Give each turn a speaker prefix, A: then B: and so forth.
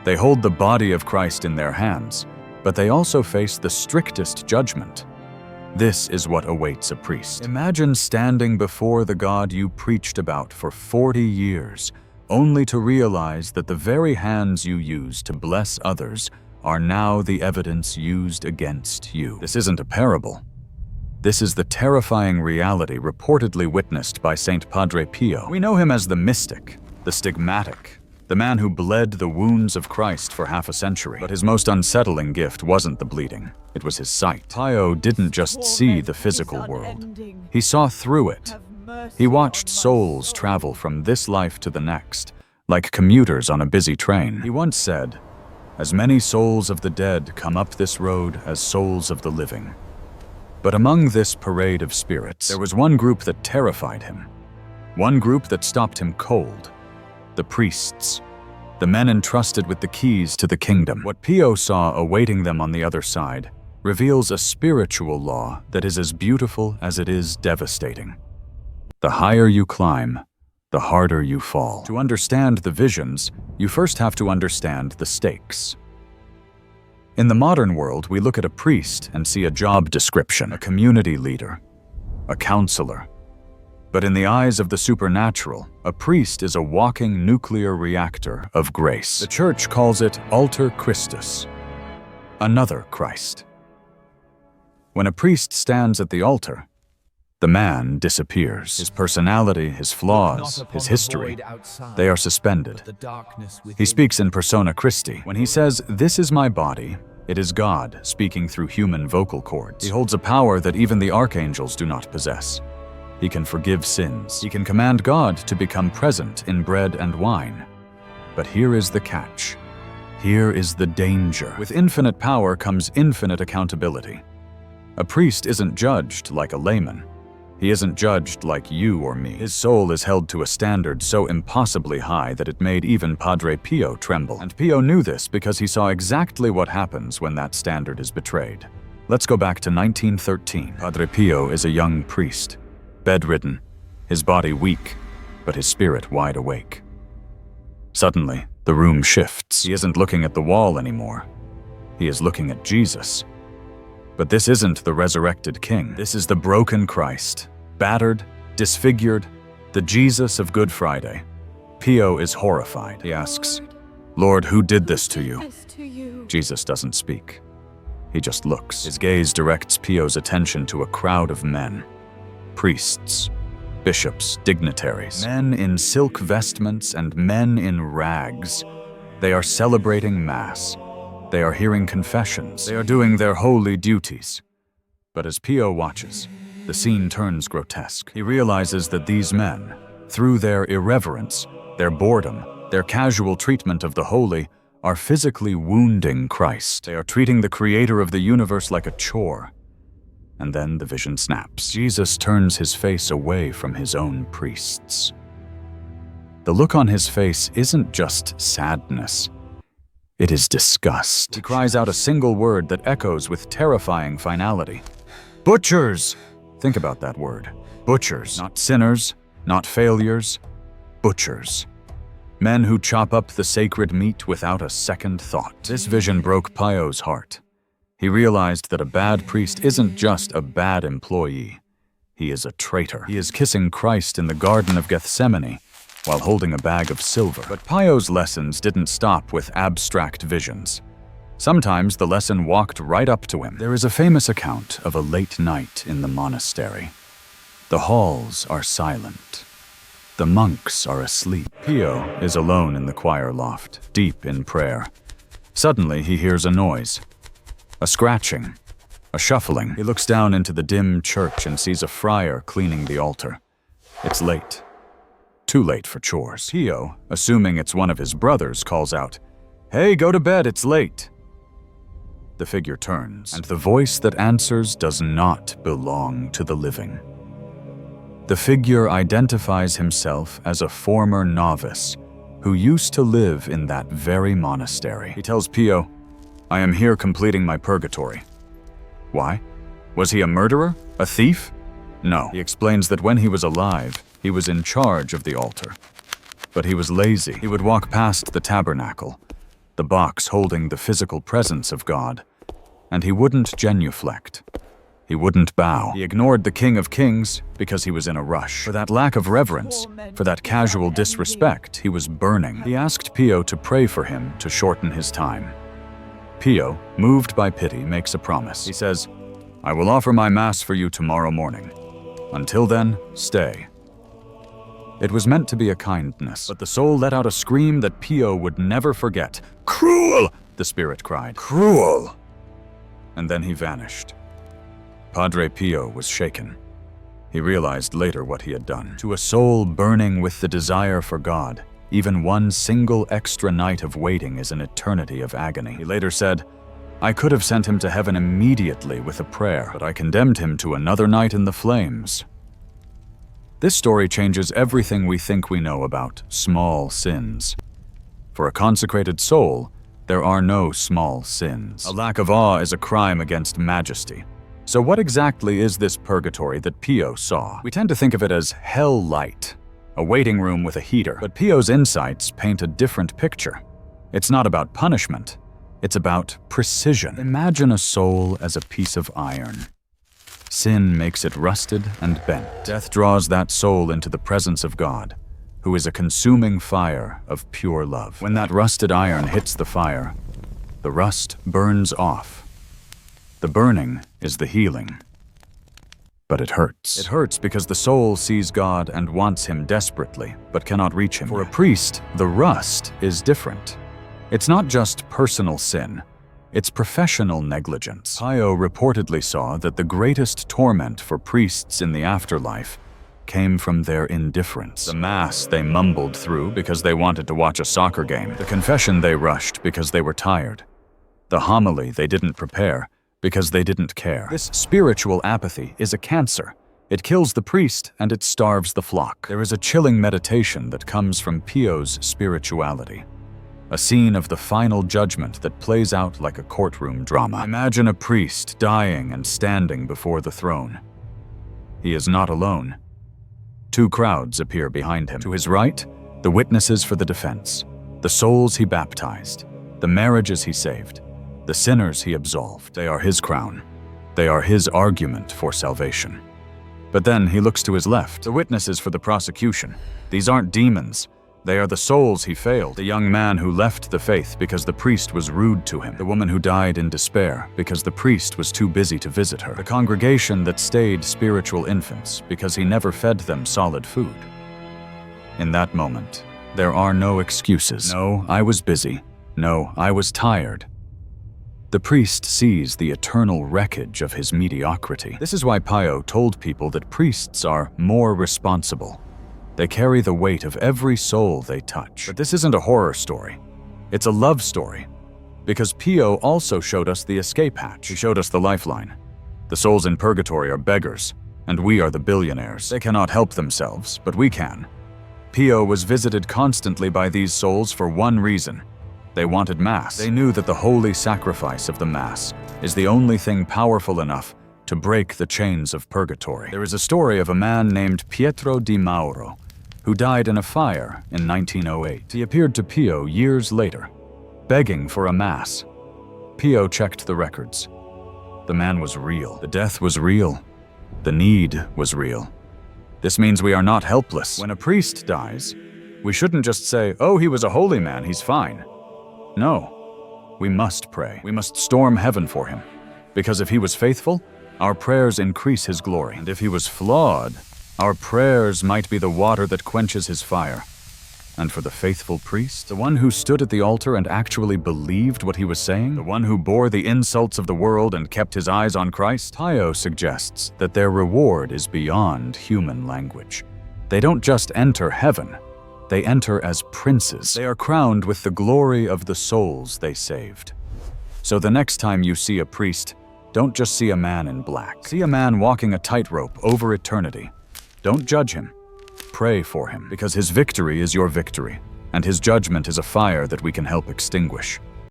A: They hold the body of Christ in their hands, but they also face the strictest judgment. This is what awaits a priest. Imagine standing before the God you preached about for 40 years, only to realize that the very hands you use to bless others are now the evidence used against you. This isn't a parable. This is the terrifying reality reportedly witnessed by Saint Padre Pio. We know him as the mystic, the stigmatic, the man who bled the wounds of Christ for half a century. But his most unsettling gift wasn't the bleeding, it was his sight. Pio didn't just see the physical world, he saw through it. He watched souls travel from this life to the next, like commuters on a busy train. He once said, "As many souls of the dead come up this road as souls of the living." But among this parade of spirits, there was one group that terrified him, one group that stopped him cold. The priests, the men entrusted with the keys to the kingdom. What Pio saw awaiting them on the other side reveals a spiritual law that is as beautiful as it is devastating. The higher you climb, the harder you fall. To understand the visions, you first have to understand the stakes. In the modern world, we look at a priest and see a job description, a community leader, a counselor. But in the eyes of the supernatural, a priest is a walking nuclear reactor of grace. The Church calls it Alter Christus, another Christ. When a priest stands at the altar, the man disappears. His personality, his flaws, his history, they are suspended. He speaks in persona Christi. When he says, "This is my body," it is God speaking through human vocal cords. He holds a power that even the archangels do not possess. He can forgive sins. He can command God to become present in bread and wine. But here is the catch. Here is the danger. With infinite power comes infinite accountability. A priest isn't judged like a layman. He isn't judged like you or me. His soul is held to a standard so impossibly high that it made even Padre Pio tremble. And Pio knew this because he saw exactly what happens when that standard is betrayed. Let's go back to 1913. Padre Pio is a young priest, bedridden, his body weak, but his spirit wide awake. Suddenly, the room shifts. He isn't looking at the wall anymore. He is looking at Jesus. But this isn't the resurrected King. This is the broken Christ, battered, disfigured, the Jesus of Good Friday. Pio is horrified. He asks, "Lord, who did this to you?" Jesus doesn't speak. He just looks. His gaze directs Pio's attention to a crowd of men. Priests, bishops, dignitaries, men in silk vestments and men in rags. They are celebrating Mass. They are hearing confessions. They are doing their holy duties. But as Pio watches, the scene turns grotesque. He realizes that these men, through their irreverence, their boredom, their casual treatment of the holy, are physically wounding Christ. They are treating the creator of the universe like a chore. And then the vision snaps. Jesus turns his face away from his own priests. The look on his face isn't just sadness. It is disgust. He cries out a single word that echoes with terrifying finality. Butchers! Think about that word. Butchers. Not sinners, not failures. Butchers. Men who chop up the sacred meat without a second thought. This vision broke Pio's heart. He realized that a bad priest isn't just a bad employee. He is a traitor. He is kissing Christ in the Garden of Gethsemane while holding a bag of silver. But Pio's lessons didn't stop with abstract visions. Sometimes the lesson walked right up to him. There is a famous account of a late night in the monastery. The halls are silent. The monks are asleep. Pio is alone in the choir loft, deep in prayer. Suddenly he hears a noise. A scratching, a shuffling. He looks down into the dim church and sees a friar cleaning the altar. It's late. Too late for chores. Pio, assuming it's one of his brothers, calls out, "Hey, go to bed, it's late." The figure turns, and the voice that answers does not belong to the living. The figure identifies himself as a former novice who used to live in that very monastery. He tells Pio, "I am here completing my purgatory." Why? Was he a murderer? A thief? No. He explains that when he was alive, he was in charge of the altar. But he was lazy. He would walk past the tabernacle, the box holding the physical presence of God, and he wouldn't genuflect. He wouldn't bow. He ignored the King of Kings because he was in a rush. For that lack of reverence, for that casual disrespect, he was burning. He asked Pio to pray for him to shorten his time. Pio, moved by pity, makes a promise. He says, "I will offer my Mass for you tomorrow morning. Until then, stay." It was meant to be a kindness, but the soul let out a scream that Pio would never forget. "Cruel!" the spirit cried. "Cruel!" And then he vanished. Padre Pio was shaken. He realized later what he had done. To a soul burning with the desire for God, even one single extra night of waiting is an eternity of agony. He later said, "I could have sent him to heaven immediately with a prayer, but I condemned him to another night in the flames." This story changes everything we think we know about small sins. For a consecrated soul, there are no small sins. A lack of awe is a crime against majesty. So what exactly is this purgatory that Pio saw? We tend to think of it as hell light, a waiting room with a heater. But Pio's insights paint a different picture. It's not about punishment. It's about precision. Imagine a soul as a piece of iron. Sin makes it rusted and bent. Death draws that soul into the presence of God, who is a consuming fire of pure love. When that rusted iron hits the fire, the rust burns off. The burning is the healing. But it hurts. It hurts because the soul sees God and wants him desperately, but cannot reach him. For a priest, the rust is different. It's not just personal sin. It's professional negligence. Pio reportedly saw that the greatest torment for priests in the afterlife came from their indifference. The Mass they mumbled through because they wanted to watch a soccer game. The confession they rushed because they were tired. The homily they didn't prepare because they didn't care. This spiritual apathy is a cancer. It kills the priest and it starves the flock. There is a chilling meditation that comes from Pio's spirituality. A scene of the final judgment that plays out like a courtroom drama. Imagine a priest dying and standing before the throne. He is not alone. Two crowds appear behind him. To his right, the witnesses for the defense, the souls he baptized, the marriages he saved, the sinners he absolved. They are his crown. They are his argument for salvation. But then he looks to his left, the witnesses for the prosecution. These aren't demons. They are the souls he failed. The young man who left the faith because the priest was rude to him. The woman who died in despair because the priest was too busy to visit her. The congregation that stayed spiritual infants because he never fed them solid food. In that moment, there are no excuses. No, I was busy. No, I was tired. The priest sees the eternal wreckage of his mediocrity. This is why Pio told people that priests are more responsible. They carry the weight of every soul they touch. But this isn't a horror story. It's a love story. Because Pio also showed us the escape hatch. He showed us the lifeline. The souls in purgatory are beggars, and we are the billionaires. They cannot help themselves, but we can. Pio was visited constantly by these souls for one reason. They wanted Mass. They knew that the holy sacrifice of the Mass is the only thing powerful enough to break the chains of purgatory. There is a story of a man named Pietro di Mauro, who died in a fire in 1908. He appeared to Pio years later, begging for a Mass. Pio checked the records. The man was real. The death was real. The need was real. This means we are not helpless. When a priest dies, we shouldn't just say, "Oh, he was a holy man, he's fine." No, we must pray. We must storm heaven for him. Because if he was faithful, our prayers increase his glory. And if he was flawed, our prayers might be the water that quenches his fire. And for the faithful priest, the one who stood at the altar and actually believed what he was saying, the one who bore the insults of the world and kept his eyes on Christ, Pio suggests that their reward is beyond human language. They don't just enter heaven. They enter as princes. They are crowned with the glory of the souls they saved. So the next time you see a priest, don't just see a man in black. See a man walking a tightrope over eternity. Don't judge him. Pray for him, because his victory is your victory, and his judgment is a fire that we can help extinguish.